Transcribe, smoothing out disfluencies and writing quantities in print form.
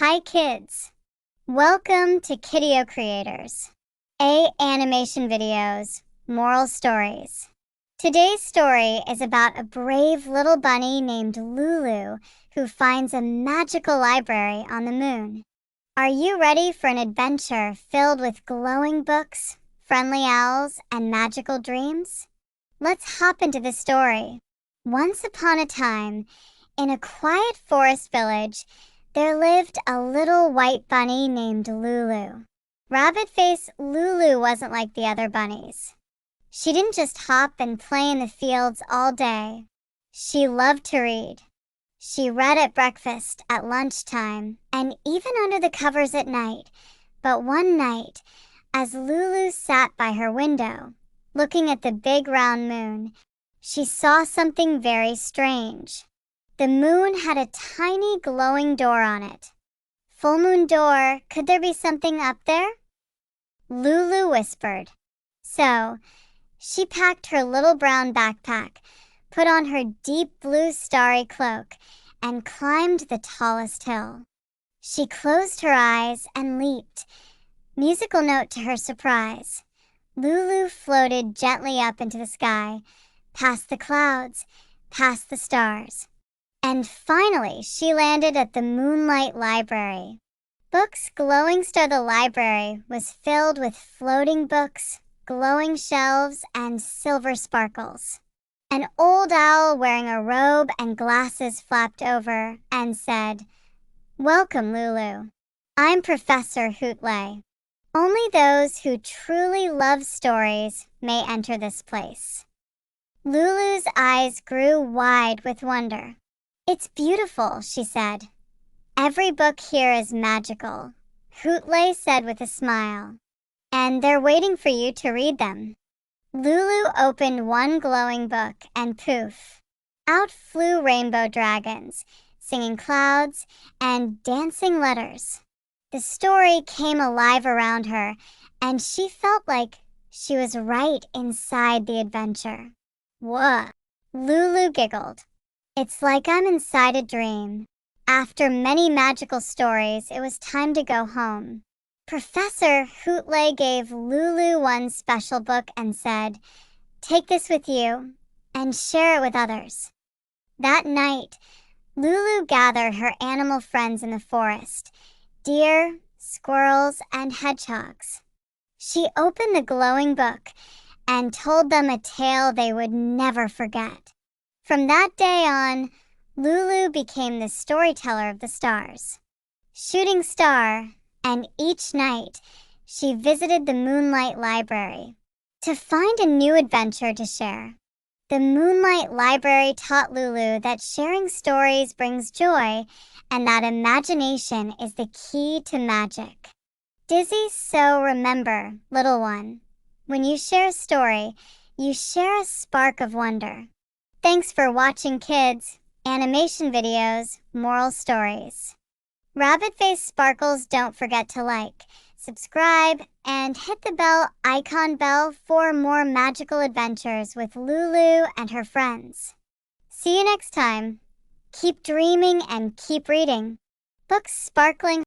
Hi kids! Welcome to Kideo Creators, A Animation Videos, Moral Stories. Today's story is about a brave little bunny named Lulu who finds a magical library on the moon. Are you ready for an adventure filled with glowing books, friendly owls, and magical dreams? Let's hop into the story. Once upon a time, in a quiet forest village, there lived a little white bunny named Lulu. Rabbit-faced Lulu wasn't like the other bunnies. She didn't just hop and play in the fields all day. She loved to read. She read at breakfast, at lunchtime, and even under the covers at night. But one night, as Lulu sat by her window, looking at the big round moon, she saw something very strange. The moon had a tiny glowing door on it. "Full moon door, could there be something up there?" Lulu whispered. So, she packed her little brown backpack, put on her deep blue starry cloak, and climbed the tallest hill. She closed her eyes and leaped. Musical note to her surprise. Lulu floated gently up into the sky, past the clouds, past the stars. And finally, she landed at the Moonlight Library. Books Glowing Star the library was filled with floating books, glowing shelves, and silver sparkles. An old owl wearing a robe and glasses flapped over and said, "Welcome, Lulu. I'm Professor Hootley. Only those who truly love stories may enter this place." Lulu's eyes grew wide with wonder. "It's beautiful," she said. "Every book here is magical," Hootley said with a smile. "And they're waiting for you to read them." Lulu opened one glowing book and poof! Out flew rainbow dragons, singing clouds, and dancing letters. The story came alive around her, and she felt like she was right inside the adventure. "Whoa!" Lulu giggled. "It's like I'm inside a dream." After many magical stories, it was time to go home. Professor Hootley gave Lulu one special book and said, "Take this with you and share it with others." That night, Lulu gathered her animal friends in the forest, deer, squirrels, and hedgehogs. She opened the glowing book and told them a tale they would never forget. From that day on, Lulu became the storyteller of the stars. Shooting star, and each night, she visited the Moonlight Library to find a new adventure to share. The Moonlight Library taught Lulu that sharing stories brings joy and that imagination is the key to magic. Dizzy, so remember, little one, when you share a story, you share a spark of wonder. Thanks for watching, kids. Animation videos, moral stories. Rabbit-faced sparkles, don't forget to like, subscribe, and hit the bell icon for more magical adventures with Lulu and her friends. See you next time. Keep dreaming and keep reading. Books sparkling